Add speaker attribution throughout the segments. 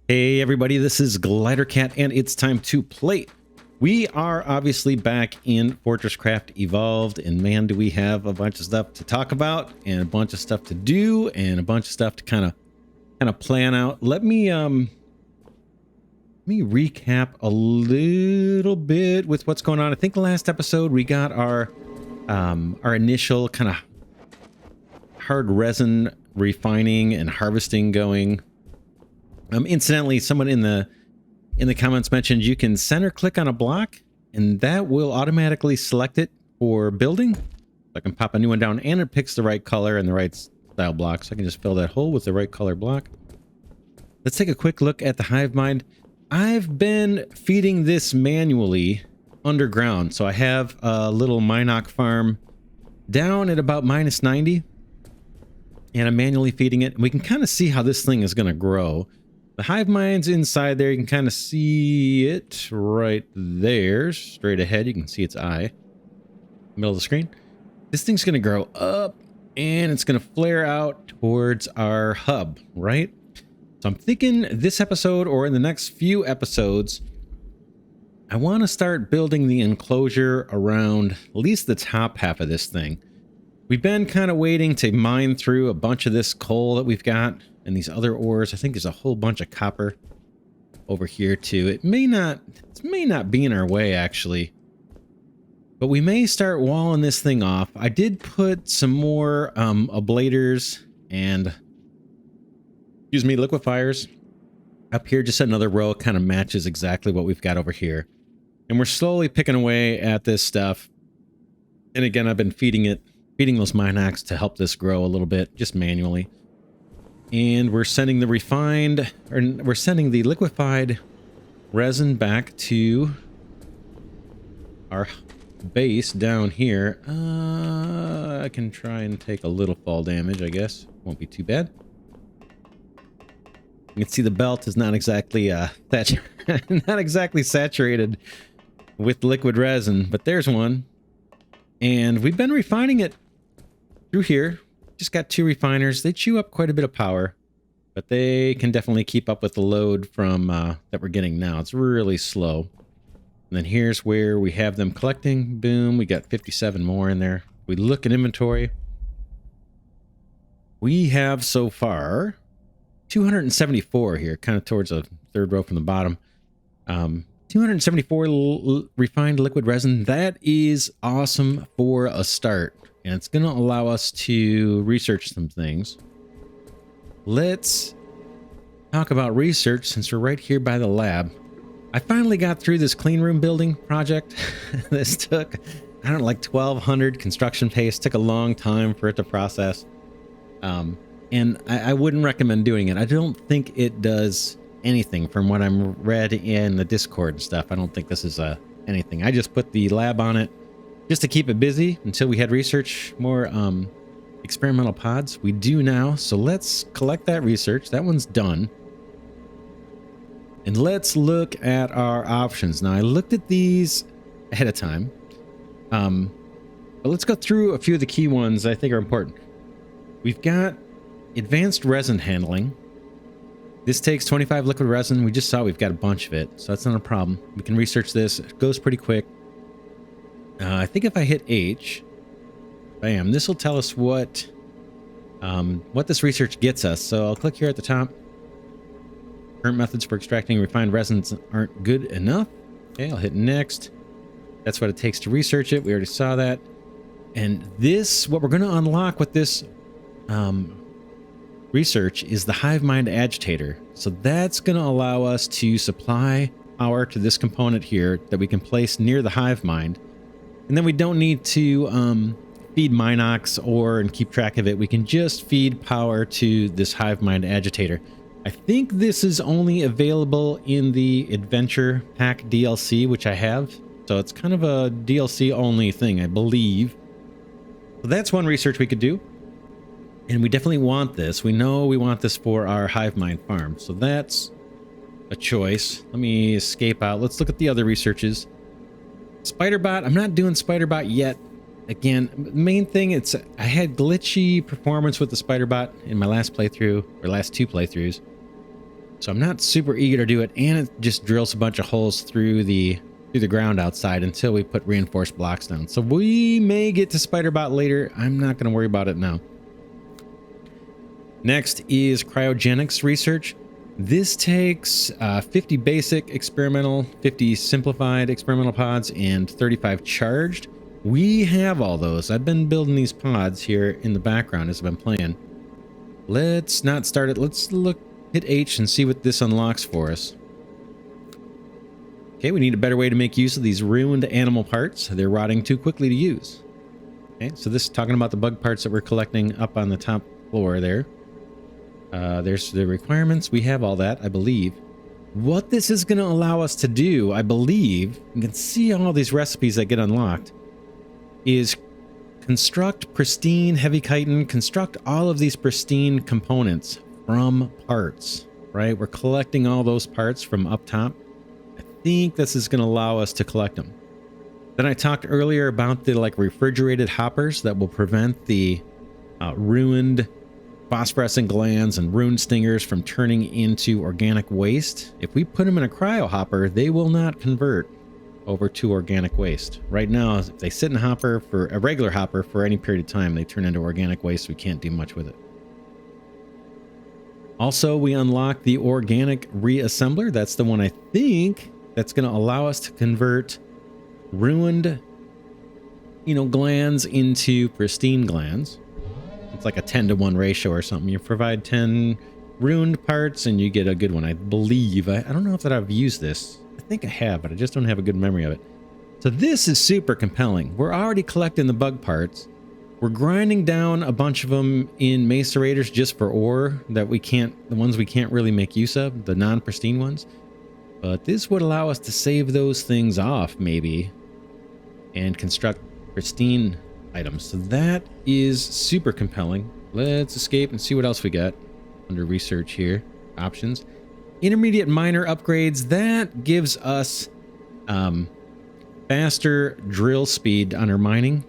Speaker 1: Hey everybody, this is Glidercat and it's time to play. We are obviously back in FortressCraft Evolved, and man, do we have a bunch of stuff to talk about and a bunch of stuff to do and a bunch of stuff to kind of plan out. Let me recap a little bit with what's going on. I think the last episode we got our initial kind of hard resin refining and harvesting going. Incidentally, someone in the comments mentioned you can center click on a block and that will automatically select it for building. I can pop a new one down and it picks the right color and the right style block. So I can just fill that hole with the right color block. Let's take a quick look at the hivemind. I've been feeding this manually underground. So I have a little Minoc farm down at about -90 and I'm manually feeding it. And we can kind of see how this thing is going to grow. The hive mind's inside there. You can kind of see it right there, straight ahead. You can see its eye, middle of the screen. This thing's going to grow up and it's going to flare out towards our hub, right? So I'm thinking this episode or in the next few episodes, I want to start building the enclosure around at least the top half of this thing. We've been kind of waiting to mine through a bunch of this coal that we've got and these other ores. I think there's a whole bunch of copper over here too. It may not be in our way actually, but we may start walling this thing off. I did put some more ablators and liquefiers up here. Just another row, kind of matches exactly what we've got over here. And we're slowly picking away at this stuff. And again, I've been feeding those Minocs to help this grow a little bit, just manually. And we're sending the liquefied resin back to our base down here. I can try and take a little fall damage, I guess. Won't be too bad. You can see the belt is not exactly saturated with liquid resin, but there's one. And we've been refining it through here. Just got 2 refiners. They chew up quite a bit of power, but they can definitely keep up with the load from that we're getting now. It's really slow. And then here's where we have them collecting. Boom, we got 57 more in there. We look at inventory. We have so far 274 here, kind of towards the third row from the bottom. 274 refined liquid resin. That is awesome for a start. And it's going to allow us to research some things. Let's talk about research since we're right here by the lab. I finally got through this clean room building project. This took, I don't know, like 1,200 construction pace. Took a long time for it to process. And I wouldn't recommend doing it. I don't think it does anything from what I'm read in the Discord and stuff. I don't think this is anything. I just put the lab on it just to keep it busy until we had research more experimental pods. We do now, so let's collect that research. That one's done. And let's look at our options. Now, I looked at these ahead of time, but let's go through a few of the key ones I think are important. We've got advanced resin handling. This takes 25 liquid resin. We just saw we've got a bunch of it, so that's not a problem. We can research this. It goes pretty quick. I think if I hit H, bam, this will tell us what this research gets us. So I'll click here at the top. Current methods for extracting refined resins aren't good enough. Okay, I'll hit next. That's what it takes to research it. We already saw that. And this, what we're going to unlock with this research is the hivemind agitator. So that's going to allow us to supply power to this component here that we can place near the hivemind. And then we don't need to feed Minocs and keep track of it. We can just feed power to this hivemind agitator. I think this is only available in the Adventure Pack DLC, which I have. So it's kind of a DLC only thing, I believe. So that's one research we could do. And we definitely want this. We know we want this for our hivemind farm. So that's a choice. Let me escape out. Let's look at the other researches. Spiderbot, I'm not doing Spiderbot yet. Again, main thing, I had glitchy performance with the Spiderbot in my last playthrough, or last 2 playthroughs. So I'm not super eager to do it, and it just drills a bunch of holes through the ground outside until we put reinforced blocks down. So we may get to Spiderbot later. I'm not going to worry about it now. Next is cryogenics research. This takes 50 basic experimental, 50 simplified experimental pods, and 35 charged. We have all those. I've been building these pods here in the background as I've been playing. Let's not start it. Let's hit H and see what this unlocks for us. Okay, we need a better way to make use of these ruined animal parts. They're rotting too quickly to use. Okay, so this is talking about the bug parts that we're collecting up on the top floor there. There's the requirements. We have all that, I believe. What this is going to allow us to do, I believe, you can see all these recipes that get unlocked, is construct pristine heavy chitin, construct all of these pristine components from parts, right? We're collecting all those parts from up top. I think this is going to allow us to collect them. Then I talked earlier about the refrigerated hoppers that will prevent the ruined phosphorescent glands and ruined stingers from turning into organic waste. If we put them in a cryo hopper, they will not convert over to organic waste. Right now, if they sit in a hopper, for a regular hopper, for any period of time, they turn into organic waste. We can't do much with it. Also, we unlock the organic reassembler. That's the one I think that's going to allow us to convert ruined, glands into pristine glands. It's like a 10-to-1 ratio or something. You provide 10 ruined parts and you get a good one, I believe. I don't know if I've used this. I think I have, but I just don't have a good memory of it. So this is super compelling. We're already collecting the bug parts. We're grinding down a bunch of them in macerators just for ore that the ones we can't really make use of, the non-pristine ones. But this would allow us to save those things off, maybe, and construct pristine items. So that is super compelling. Let's escape and see what else we got under research here. Options. Intermediate miner upgrades. That gives us faster drill speed on our mining,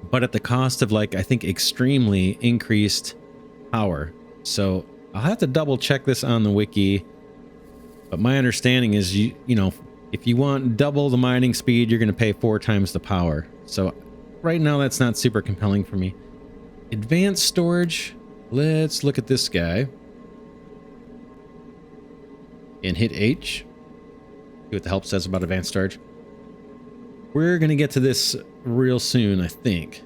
Speaker 1: but at the cost of I think extremely increased power. So I'll have to double check this on the wiki, but my understanding is if you want double the mining speed, you're going to pay 4 times the power. So right now that's not super compelling for me. Advanced storage. Let's look at this guy and hit H. See what the help says about advanced storage. We're going to get to this real soon, I think.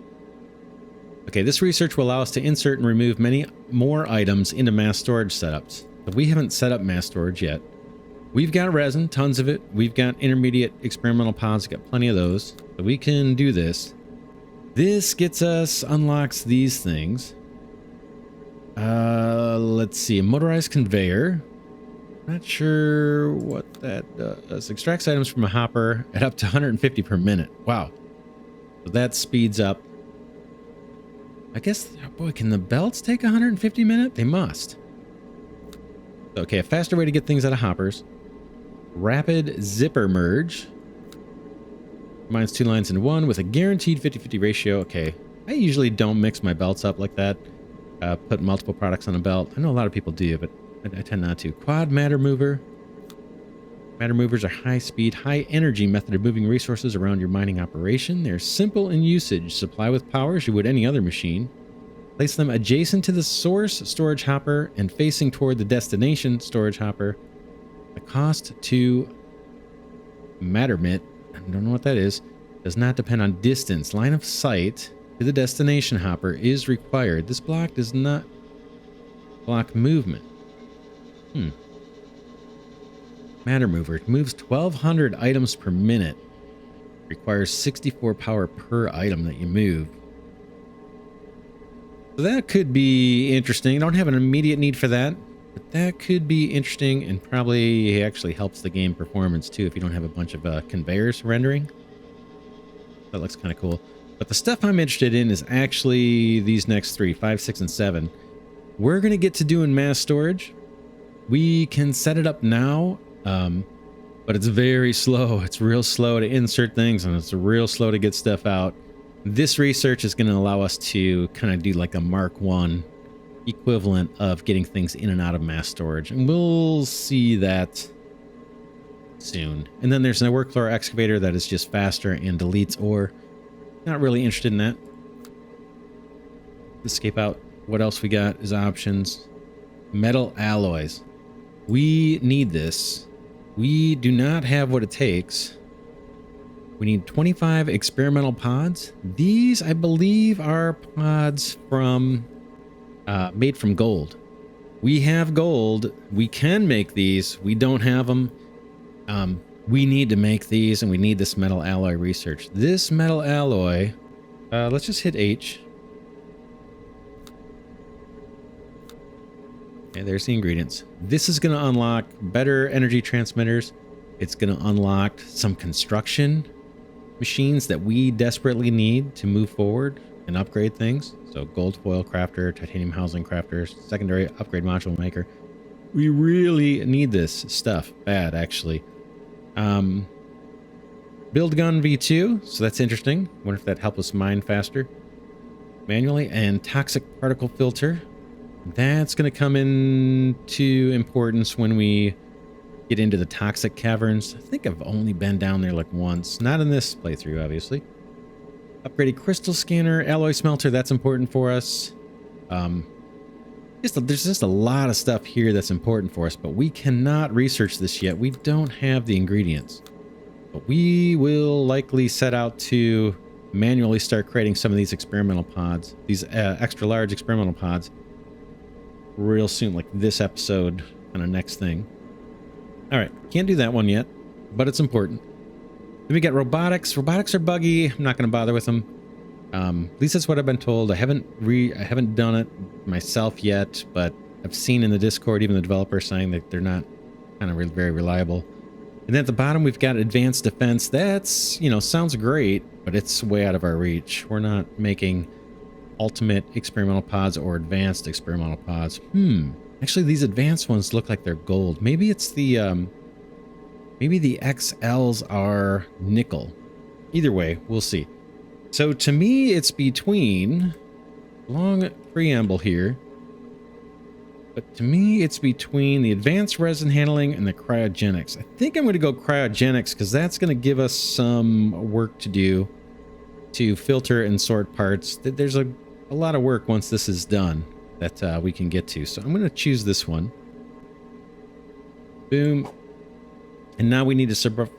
Speaker 1: Okay, this research will allow us to insert and remove many more items into mass storage setups. But we haven't set up mass storage yet. We've got resin, tons of it. We've got intermediate experimental pods, got plenty of those. So we can do this. This gets us, unlocks these things. Let's see, a motorized conveyor. Not sure what that does. Extracts items from a hopper at up to 150 per minute. Wow. So that speeds up. I guess, boy, can the belts take 150 minutes? They must. Okay, a faster way to get things out of hoppers. Rapid zipper merge. Combines 2 lines into one with a guaranteed 50-50 ratio. Okay, I usually don't mix my belts up like that. Put multiple products on a belt. I know a lot of people do, but I tend not to. Quad matter mover. Matter movers are high-speed, high-energy method of moving resources around your mining operation. They're simple in usage. Supply with power as you would any other machine. Place them adjacent to the source storage hopper and facing toward the destination storage hopper. The cost to mattermit, I don't know what that is, does not depend on distance. Line of sight to the destination hopper is required. This block does not block movement. Matter mover. It moves 1,200 items per minute. Requires 64 power per item that you move. So that could be interesting. I don't have an immediate need for that, but that could be interesting and probably actually helps the game performance too if you don't have a bunch of conveyors rendering. That looks kind of cool. But the stuff I'm interested in is actually these next 3, 5, 6, and 7. We're going to get to doing mass storage. We can set it up now, but it's very slow. It's real slow to insert things, and it's real slow to get stuff out. This research is going to allow us to kind of do like a Mark 1 equivalent of getting things in and out of mass storage. And we'll see that soon. And then there's a workflow excavator that is just faster and deletes ore. Not really interested in that. Escape out. What else we got is options. Metal alloys. We need this. We do not have what it takes. We need 25 experimental pods. These, I believe, are pods from made from gold. We have gold. We can make these. We don't have them. We need to make these, and we need this metal alloy research. This metal alloy, let's just hit H. Okay, there's the ingredients. This is going to unlock better energy transmitters. It's going to unlock some construction machines that we desperately need to move forward and upgrade things. So gold foil crafter, titanium housing crafter, secondary upgrade module maker. We really need this stuff bad, actually. Build gun V2, so that's interesting. Wonder if that helps us mine faster manually. And toxic particle filter. That's going to come into importance when we get into the toxic caverns. I think I've only been down there like once. Not in this playthrough, obviously. Upgraded crystal scanner, alloy smelter, that's important for us. There's just a lot of stuff here that's important for us, but we cannot research this yet. We don't have the ingredients. But we will likely set out to manually start creating some of these experimental pods, these extra large experimental pods, real soon, like this episode, kind of next thing. All right, can't do that one yet, but it's important. Then we got robotics. Robotics are buggy. I'm not going to bother with them. At least that's what I've been told. I haven't done it myself yet, but I've seen in the Discord, even the developer saying that they're not kind of very reliable. And then at the bottom, we've got advanced defense. That's, you know, sounds great, but it's way out of our reach. We're not making ultimate experimental pods or advanced experimental pods. Actually, these advanced ones look like they're gold. Maybe it's the maybe the XLs are nickel. Either way, we'll see. So to me, it's between, long preamble here, but to me, it's between the advanced resin handling and the cryogenics. I think I'm going to go cryogenics because that's going to give us some work to do to filter and sort parts. There's a lot of work once this is done that we can get to. So I'm going to choose this one. Boom. And now we need to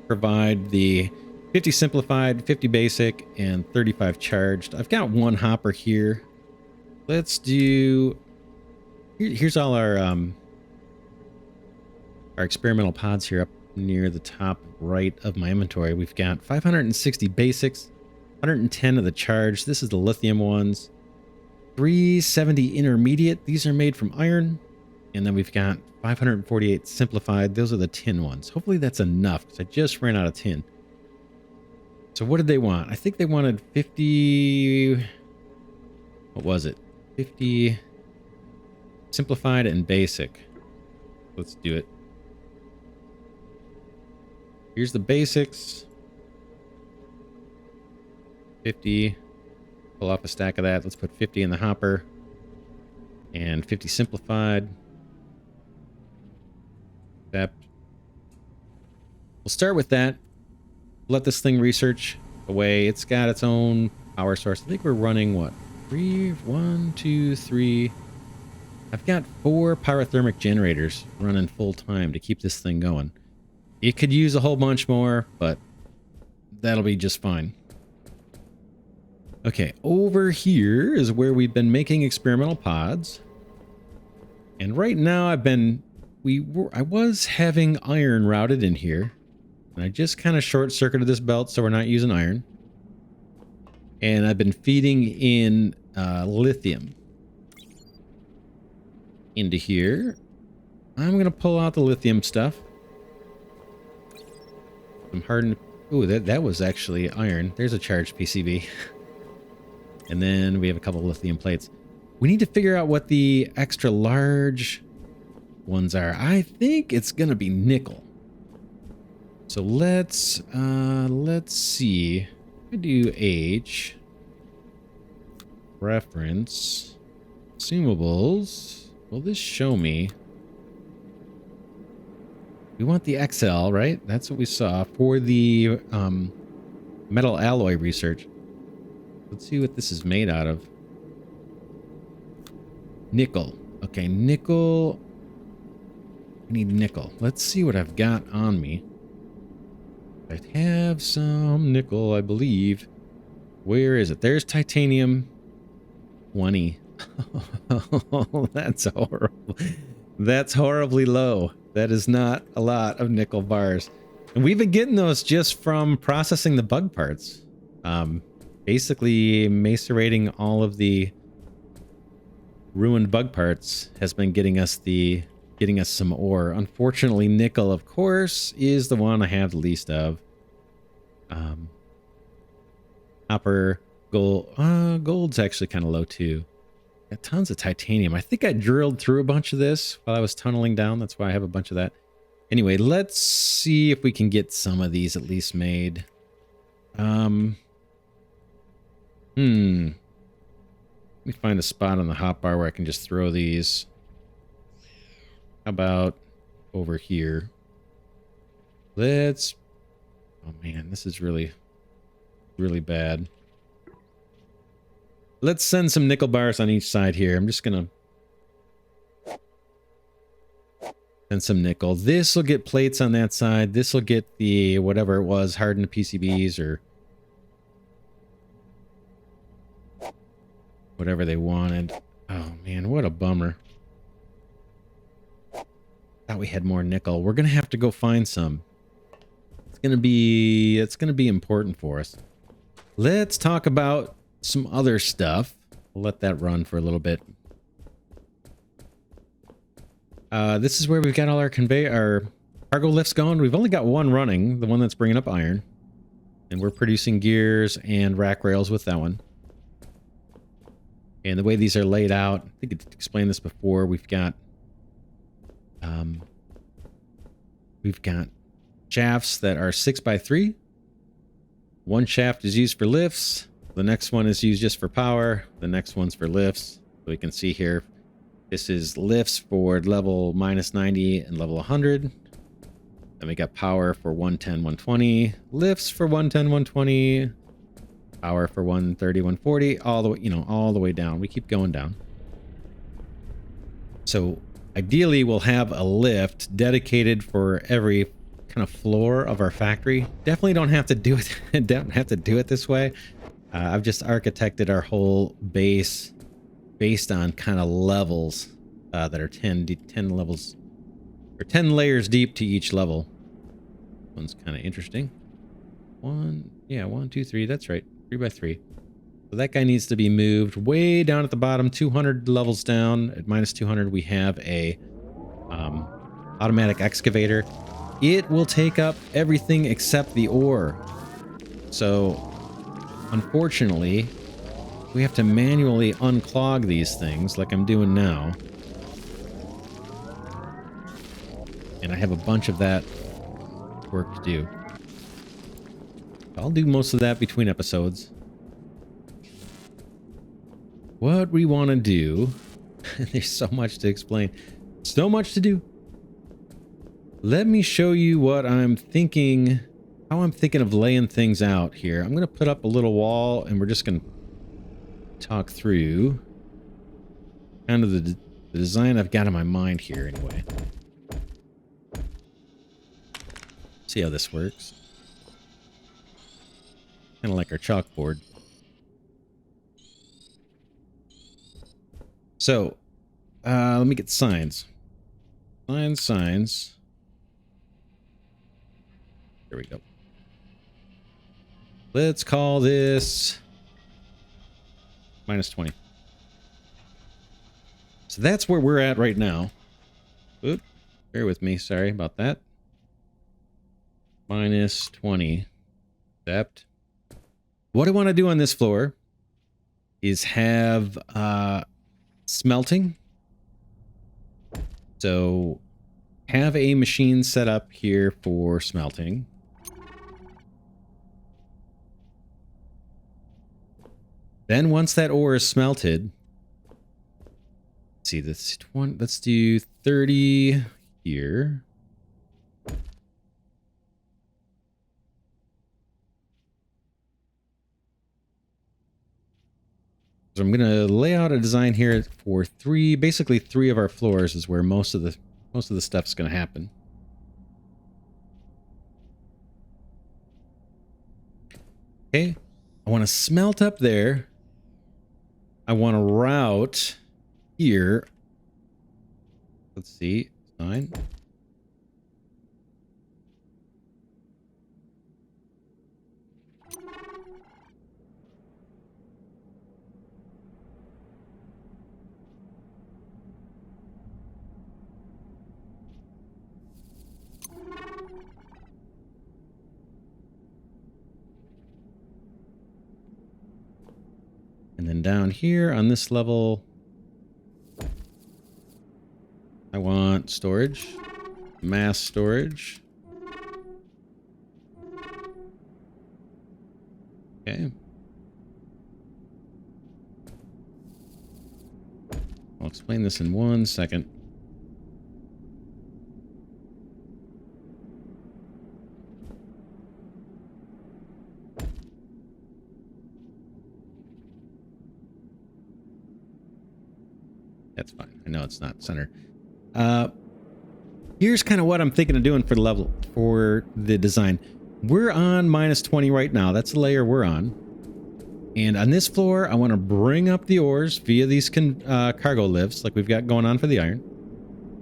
Speaker 1: provide the 50 simplified, 50 basic, and 35 charged. I've got one hopper here. Let's do... Here's all our experimental pods here up near the top right of my inventory. We've got 560 basics, 110 of the charged. This is the lithium ones. 370 intermediate. These are made from iron. And then we've got 548 simplified. Those are the tin ones. Hopefully that's enough because I just ran out of tin. So what did they want? I think they wanted 50... What was it? 50 simplified and basic. Let's do it. Here's the basics. 50. Pull off a stack of that. Let's put 50 in the hopper. And 50 simplified. We'll start with that. Let this thing research away. It's got its own power source. I think we're running what? 1, 2, 3. I've got 4 pyrothermic generators running full time to keep this thing going. It could use a whole bunch more, but that'll be just fine. Okay, over here is where we've been making experimental pods. And right now I was having iron routed in here. And I just kind of short-circuited this belt so we're not using iron. And I've been feeding in lithium into here. I'm going to pull out the lithium stuff. I'm hardened. Ooh, that was actually iron. There's a charged PCB. And then we have a couple of lithium plates. We need to figure out what the extra large ones are. I think it's going to be nickel. So let's see. I do H reference Consumables. Will this show me? We want the XL, right? That's what we saw for the metal alloy research. Let's see what this is made out of. Nickel. Okay, nickel. I need nickel. Let's see what I've got on me. I have some nickel, I believe. Where is it? There's titanium. 20. Oh, that's horrible. That's horribly low. That is not a lot of nickel bars. And we've been getting those just from processing the bug parts. Basically, macerating all of the ruined bug parts has been getting us some ore. Unfortunately, nickel, of course, is the one I have the least of. Copper, gold. Gold's actually kind of low too. Got tons of titanium. I think I drilled through a bunch of this while I was tunneling down. That's why I have a bunch of that. Anyway, let's see if we can get some of these at least made. Let me find a spot on the hotbar where I can just throw these. How about over here? Let's... Oh man, this is really, really bad. Let's send some nickel bars on each side here. I'm just gonna send some nickel. This will get plates on that side. This will get the whatever it was, hardened PCBs or whatever they wanted. Oh man, what a bummer. Thought we had more nickel. We're gonna have to go find some. It's gonna be important for us. Let's talk about some other stuff. We'll let that run for a little bit. This is where we've got all our cargo lifts going. We've only got one running, the one that's bringing up iron. And we're producing gears and rack rails with that one. And the way these are laid out, I think I explained this before, we've got shafts that are 6x3. One shaft is used for lifts. The next one is used just for power. The next one's for lifts. So we can see here, this is lifts for level -90 and level 100. Then we got power for 110, 120. Lifts for 110, 120. Power for 130, 140. All the way, all the way down. We keep going down. So ideally, we'll have a lift dedicated for every kind of floor of our factory. Definitely don't have to do it. Don't have to do it this way. I've just architected our whole base based on kind of levels that are 10 levels or 10 layers deep to each level. One's kind of interesting. 1, 2, 3. That's right. 3x3. So that guy needs to be moved way down at the bottom, 200 levels down. At -200, we have a automatic excavator. It will take up everything except the ore. So, unfortunately, we have to manually unclog these things like I'm doing now. And I have a bunch of that work to do. I'll do most of that between episodes. What we want to do... There's so much to explain. So much to do. Let me show you what I'm thinking... How I'm thinking of laying things out here. I'm going to put up a little wall and we're just going to talk through kind of the design I've got in my mind here anyway. See how this works. Kind of like our chalkboard. So, let me get signs. Signs. There we go. Let's call this -20. So that's where we're at right now. Oop, bear with me. Sorry about that. -20. Accept. What I want to do on this floor is have smelting. So have a machine set up here for smelting. Then once that ore is smelted, Let's see this one. Let's do 30 here. So I'm going to lay out a design here for basically three of our floors is where most of the stuff's going to happen. Okay. I want to smelt up there. I want to route here. Let's see. Fine. And then down here on this level, I want storage, mass storage. Okay. I'll explain this in 1 second. That's fine. I know it's not centered. Here's kind of what I'm thinking of doing for the level, for the design. We're on -20 right now. That's the layer we're on. And on this floor, I want to bring up the ores via these cargo lifts like we've got going on for the iron.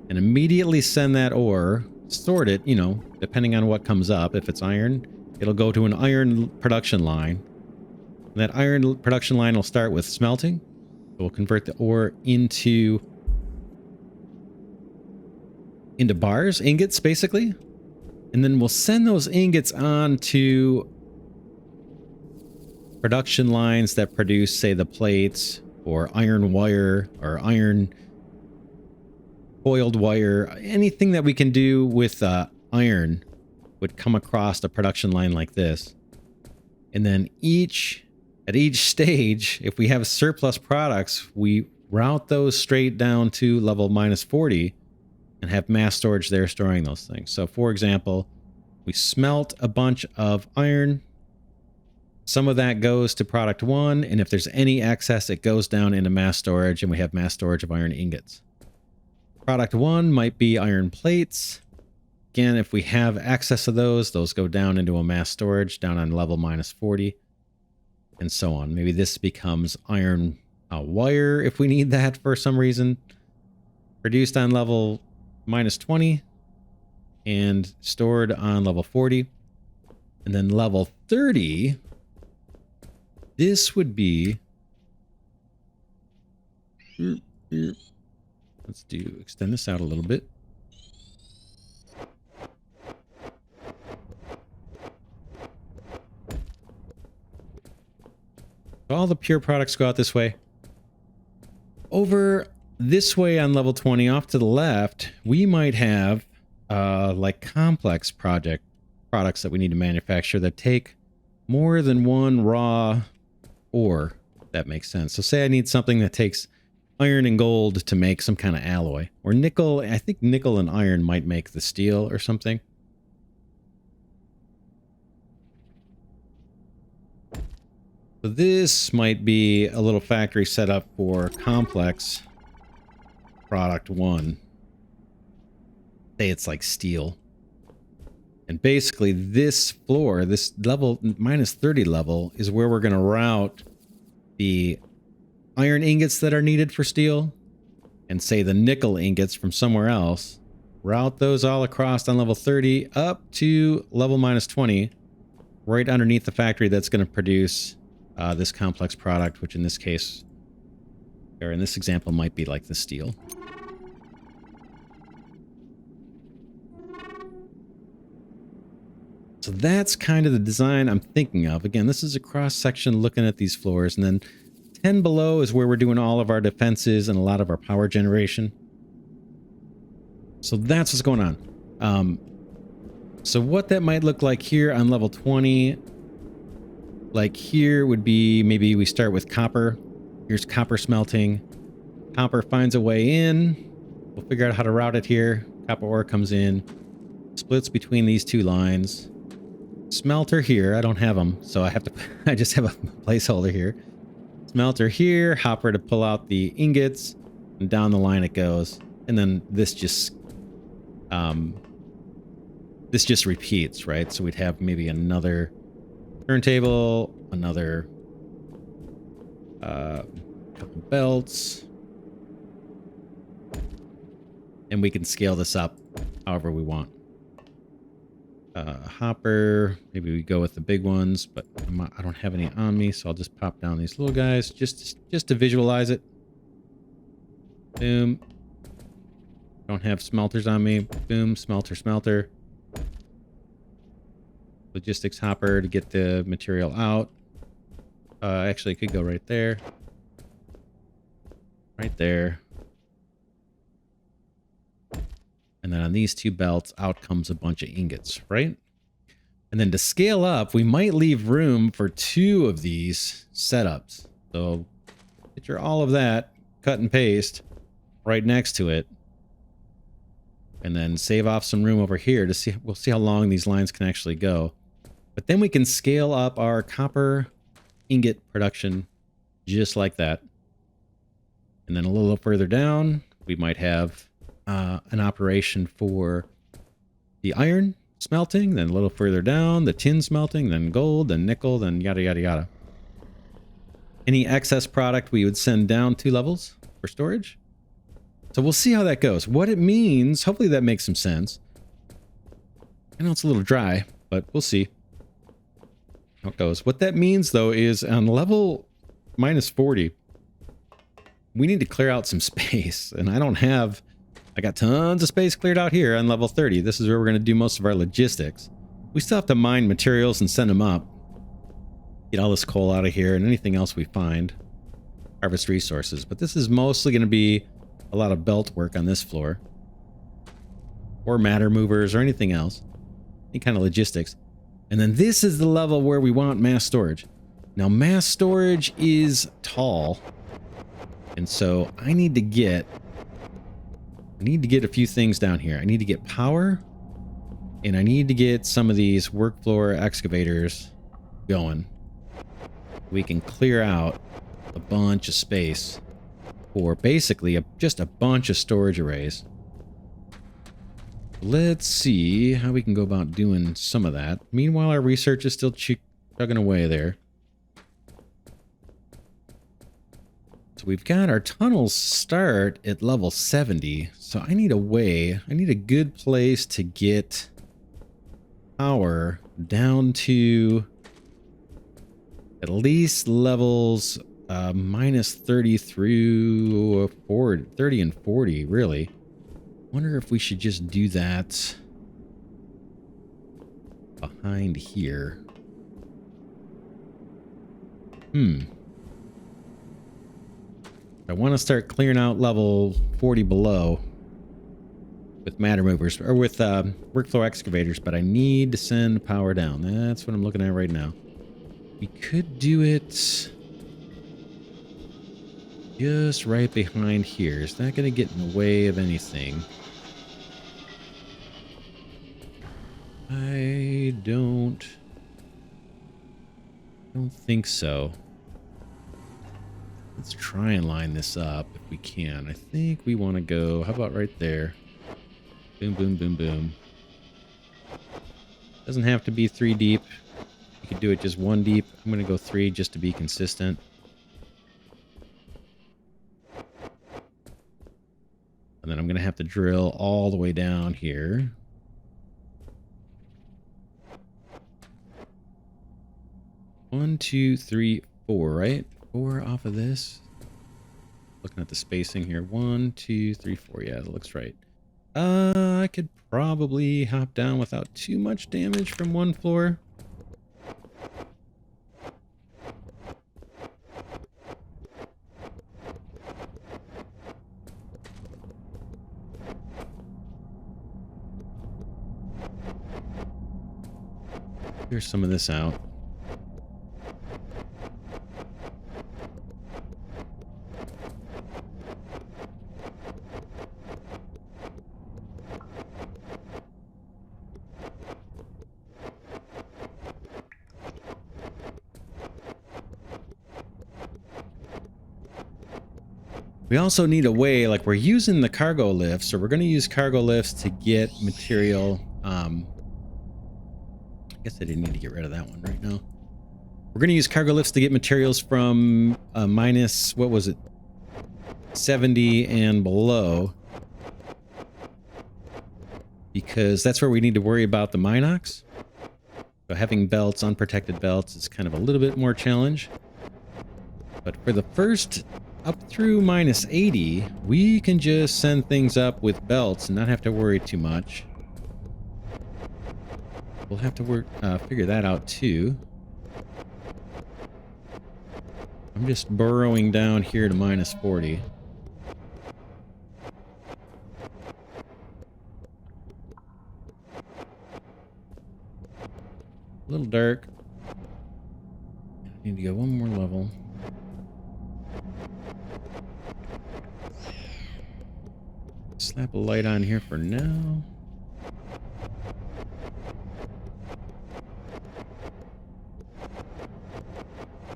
Speaker 1: And immediately send that ore, sort it, you know, depending on what comes up. If it's iron, it'll go to an iron production line. And that iron production line will start with smelting. We'll convert the ore into bars, ingots, basically. And then we'll send those ingots on to production lines that produce, say, the plates, or iron wire, or iron coiled wire. Anything that we can do with iron would come across a production line like this. And then at each stage, if we have surplus products, we route those straight down to level -40 and have mass storage there storing those things. So for example, we smelt a bunch of iron. Some of that goes to product 1, and if there's any excess, it goes down into mass storage, and we have mass storage of iron ingots. Product 1 might be iron plates. Again, if we have excess of those go down into a mass storage down on level -40. And so on. Maybe this becomes iron wire if we need that for some reason. Produced on level -20 and stored on level 40. And then level 30, this would be... Let's extend this out a little bit. All the pure products go out this way. Over this way on level 20, off to the left, we might have like complex products that we need to manufacture that take more than one raw ore. If that makes sense. So say I need something that takes iron and gold to make some kind of alloy, or nickel. I think nickel and iron might make the steel or something. So this might be a little factory setup for complex product 1. Say it's like steel. And basically this floor, this level -30 level, is where we're going to route the iron ingots that are needed for steel, and say the nickel ingots from somewhere else. Route those all across on level 30 up to level -20, right underneath the factory that's going to produce this complex product, which in this case, or in this example, might be like the steel. So that's kind of the design I'm thinking of. Again, this is a cross section looking at these floors, and then 10 below is where we're doing all of our defenses and a lot of our power generation. So that's what's going on. So what that might look like here on level 20, like here would be, maybe we start with copper. Here's copper smelting. Copper finds a way in. We'll figure out how to route it here. Copper ore comes in, splits between these two lines. Smelter here. I don't have them, so I have to. I just have a placeholder here. Smelter here. Hopper to pull out the ingots, and down the line it goes. And then this just repeats, right? So we'd have maybe another turntable, another couple belts, and we can scale this up however we want. Hopper, maybe we go with the big ones, but I don't have any on me, so I'll just pop down these little guys just to visualize it. Boom. Don't have smelters on me. Boom, smelter. Logistics hopper to get the material out. Actually, it could go right there. Right there. And then on these two belts, out comes a bunch of ingots, right? And then to scale up, we might leave room for 2 of these setups. So picture all of that, cut and paste, right next to it. And then save off some room over here to see, we'll see how long these lines can actually go. But then we can scale up our copper ingot production just like that. And then a little further down, we might have an operation for the iron smelting, then a little further down, the tin smelting, then gold, then nickel, then yada, yada, yada. Any excess product we would send down 2 levels for storage. So we'll see how that goes. What it means, hopefully that makes some sense. I know it's a little dry, but we'll see how it goes. What that means, though, is on level -40, we need to clear out some space. And I got tons of space cleared out here on level 30. This is where we're going to do most of our logistics. We still have to mine materials and send them up. Get all this coal out of here and anything else we find. Harvest resources. But this is mostly going to be a lot of belt work on this floor. Or matter movers or anything else. Any kind of logistics. And then this is the level where we want mass storage. Now mass storage is tall. And so I need to get a few things down here. I need to get power, and I need to get some of these work floor excavators going. We can clear out a bunch of space for basically just a bunch of storage arrays. Let's see how we can go about doing some of that. Meanwhile, our research is still chugging away there. So we've got our tunnels start at level 70. So I need a good place to get power down to at least levels -30 through 30 and 40, really. Wonder if we should just do that behind here. I want to start clearing out level 40 below with matter movers or with workflow excavators, but I need to send power down. That's what I'm looking at right now. We could do it just right behind here. Is that going to get in the way of anything? I don't think so. Let's try and line this up if we can. I think we want to go, how about right there? Boom, boom, boom, boom. Doesn't have to be 3 deep. You could do it just 1 deep. I'm going to go 3 just to be consistent. And then I'm going to have to drill all the way down here. One, 2, 3, 4, right? 4 off of this. Looking at the spacing here. 1, 2, 3, 4. Yeah, that looks right. I could probably hop down without too much damage from one floor. Clear some of this out. We also need a way, like we're using the cargo lifts, so we're going to use cargo lifts to get material. I guess I didn't need to get rid of that one right now. We're going to use cargo lifts to get materials from minus, what was it, 70 and below. Because that's where we need to worry about the Minox. So having belts, unprotected belts, is kind of a little bit more challenge. But for the first up through minus 80, we can just send things up with belts and not have to worry too much. We'll have to figure that out too. I'm just burrowing down here to minus 40. A little dark. I need to go one more level. Slap a light on here for now.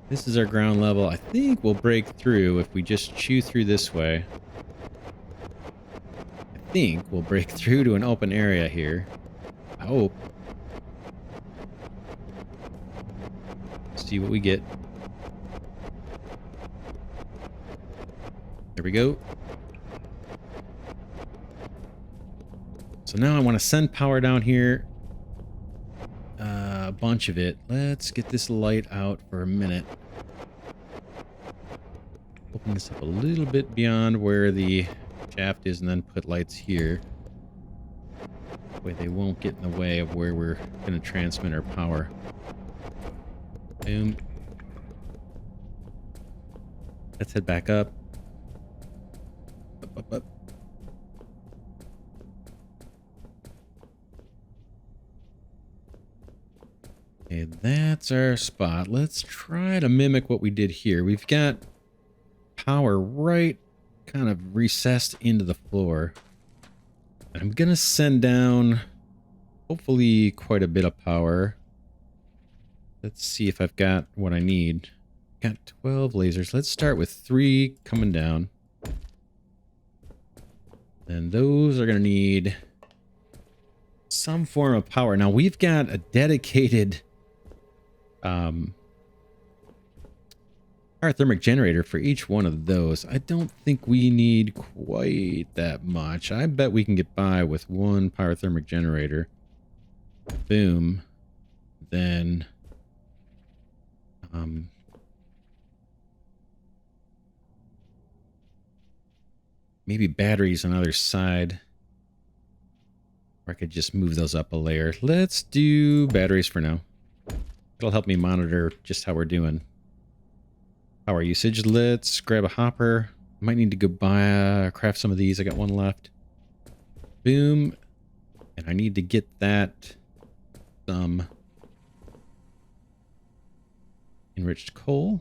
Speaker 1: This is our ground level. I think we'll break through if we just chew through this way. I think we'll break through to an open area here. I hope. See what we get. There we go. So now I want to send power down here. A bunch of it. Let's get this light out for a minute. Open this up a little bit beyond where the shaft is and then put lights here. That way they won't get in the way of where we're going to transmit our power. Boom. Let's head back up. Up, up, up. Okay, that's our spot. Let's try to mimic what we did here. We've got power right kind of recessed into the floor. I'm going to send down hopefully quite a bit of power. Let's see if I've got what I need. Got 12 lasers. Let's start with 3 coming down. And those are going to need some form of power. Now we've got a dedicated thermic generator for each one of those. I don't think we need quite that much. I bet we can get by with one pyrothermic generator. Boom. Then maybe batteries on the other side. Or I could just move those up a layer. Let's do batteries for now. It'll help me monitor just how we're doing. Power usage. Let's grab a hopper. Might need to go buy, craft some of these. I got one left. Boom. And I need to get that some enriched coal.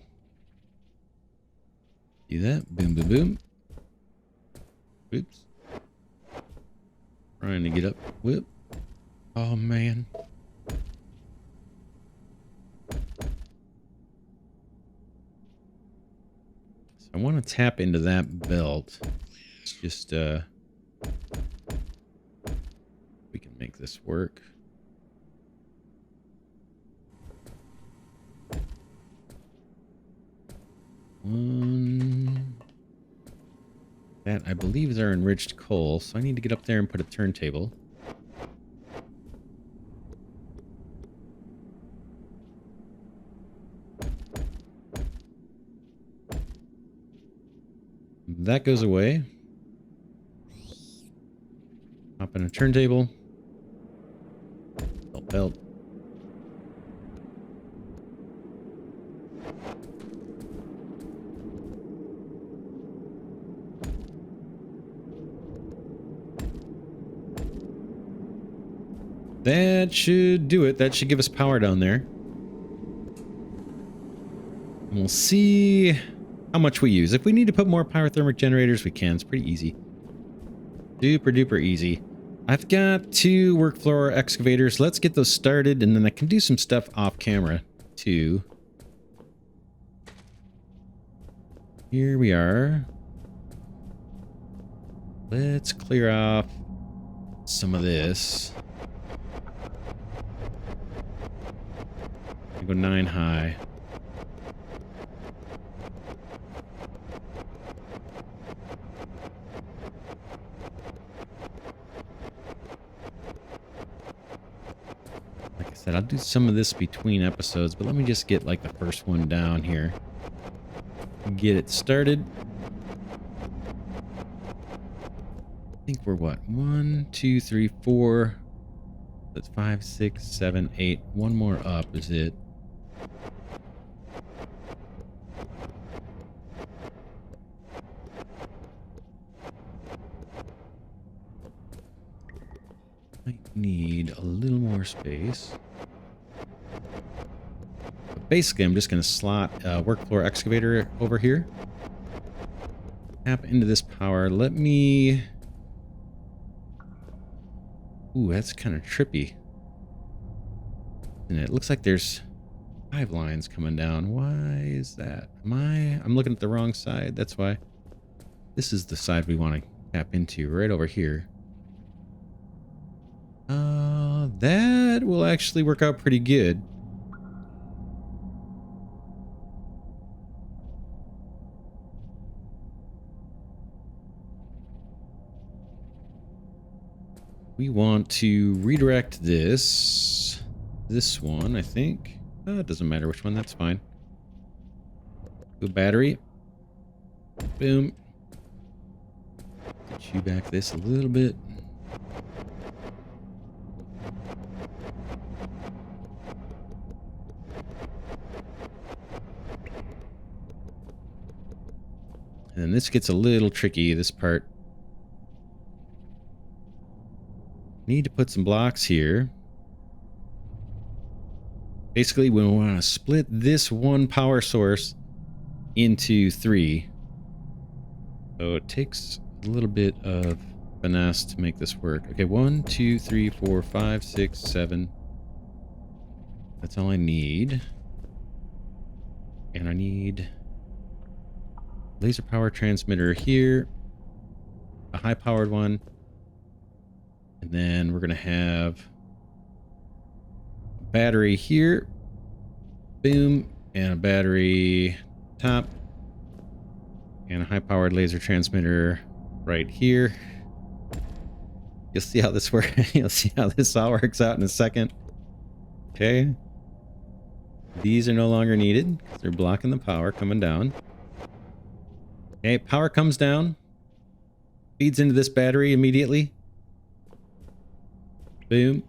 Speaker 1: Do that. Boom, boom, boom. Whoops. Trying to get up. Whoop. Oh, man. So I want to tap into that belt. It's just, we can make this work. That, I believe, is our enriched coal, so I need to get up there and put a turntable. That goes away. Hop in a turntable. Belt. That should do it. That should give us power down there. And we'll see how much we use. If we need to put more pyrothermic generators, we can. It's pretty easy. Duper duper easy. I've got 2 work floor excavators. Let's get those started, and then I can do some stuff off camera too. Here we are. Let's clear off some of this. Go 9 high. Like I said, I'll do some of this between episodes, but let me just get like the first one down here. Get it started. I think we're what? 1, 2, 3, 4. That's 5, 6, 7, 8. One more up is it. I need a little more space. But basically, I'm just going to slot a work floor excavator over here. Tap into this power. Let me... Ooh, that's kind of trippy. And it looks like there's 5 lines coming down. Why is that? I'm looking at the wrong side. That's why. This is the side we want to tap into, right over here. That will actually work out pretty good. We want to redirect this one, I think. It doesn't matter which one, that's fine. Go battery. Boom. Chew back this a little bit. And then this gets a little tricky, this part. Need to put some blocks here. Basically, we want to split this one power source into 3. So it takes a little bit of finesse to make this work. Okay, 1, 2, 3, 4, 5, 6, 7. That's all I need. And I need laser power transmitter here, a high powered one, and then we're going to have a battery here, boom, and a battery top, and a high powered laser transmitter right here. You'll see how this works. You'll see how this all works out in a second. Okay. These are no longer needed because they're blocking the power coming down. Okay, power comes down, feeds into this battery immediately. Boom.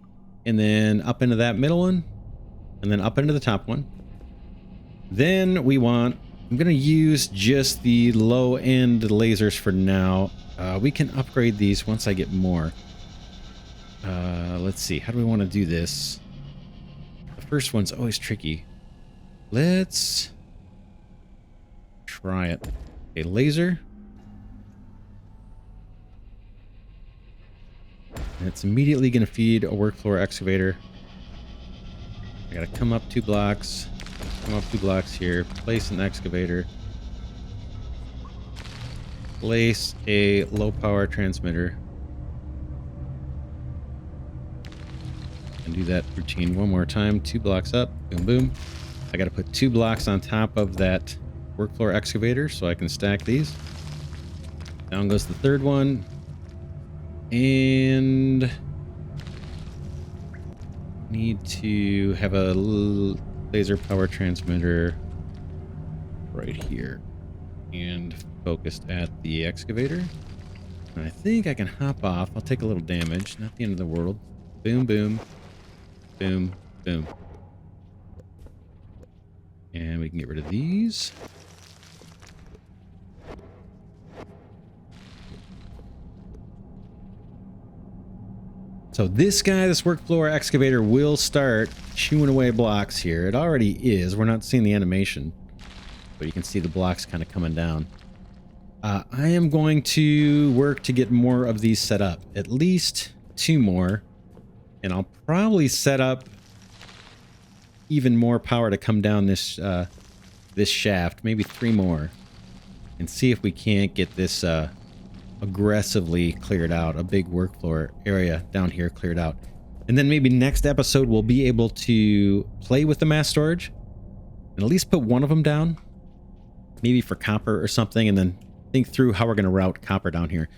Speaker 1: And then up into that middle one, and then up into the top one. Then we want, I'm going to use just the low end lasers for now. We can upgrade these once I get more. Let's see, how do we want to do this? The first one's always tricky. Let's try it. A laser. And it's immediately going to feed a work floor excavator. I got to come up 2 blocks. Come up 2 blocks here. Place an excavator. Place a low power transmitter. And do that routine one more time. 2 blocks up. Boom, boom. I got to put 2 blocks on top of that work floor excavator so I can stack these. Down goes the 3rd one. And need to have a laser power transmitter right here and focused at the excavator. And I think I can hop off. I'll take a little damage, not the end of the world. Boom, boom, boom, boom. And we can get rid of these. So this guy, this work floor excavator, will start chewing away blocks here. It already is. We're not seeing the animation, but you can see the blocks kind of coming down. I am going to work to get more of these set up. At least 2 more. And I'll probably set up even more power to come down this this shaft. Maybe 3 more. And see if we can't get this aggressively cleared out, a big work floor area down here cleared out. And then maybe next episode we'll be able to play with the mass storage and at least put one of them down, maybe for copper or something, and then think through how we're going to route copper down here.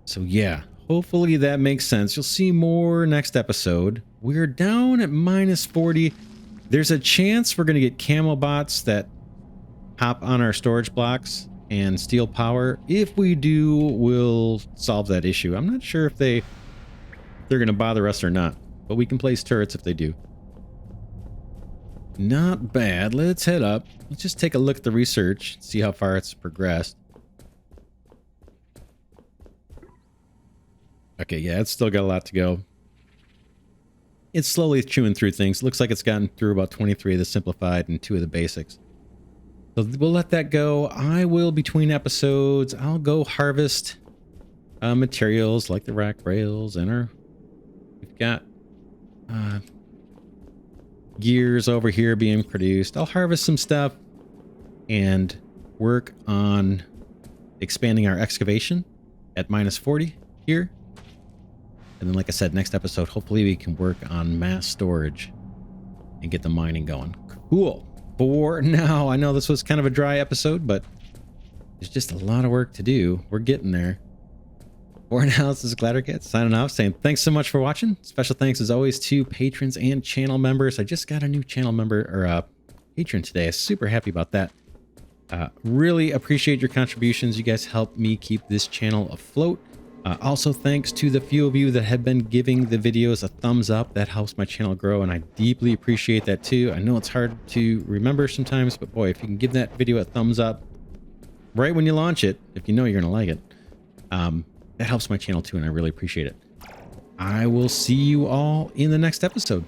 Speaker 1: So yeah, hopefully that makes sense. You'll see more next episode. We're down at -40. There's a chance we're going to get camo bots that hop on our storage blocks and steal power. If we do, we'll solve that issue. I'm not sure if they're going to bother us or not, but we can place turrets if they do. Not bad. Let's head up. Let's just take a look at the research, see how far it's progressed. Okay, yeah, it's still got a lot to go. It's slowly chewing through things. Looks like it's gotten through about 23 of the simplified and 2 of the basics. So we'll let that go. I will, between episodes, I'll go harvest materials like the rack rails and we've got gears over here being produced. I'll harvest some stuff and work on expanding our excavation at -40 here. And then, like I said, next episode, hopefully we can work on mass storage and get the mining going. Cool. For now, I know this was kind of a dry episode, but there's just a lot of work to do. We're getting there. For now, this is Glidercat signing off, saying thanks so much for watching. Special thanks, as always, to patrons and channel members. I just got a new channel member, or patron today. I'm super happy about that. Really appreciate your contributions. You guys help me keep this channel afloat. Also, thanks to the few of you that have been giving the videos a thumbs up. That helps my channel grow, and I deeply appreciate that too. I know it's hard to remember sometimes, but boy, if you can give that video a thumbs up right when you launch it, if you know you're gonna like it, that helps my channel too, and I really appreciate it. I will see you all in the next episode.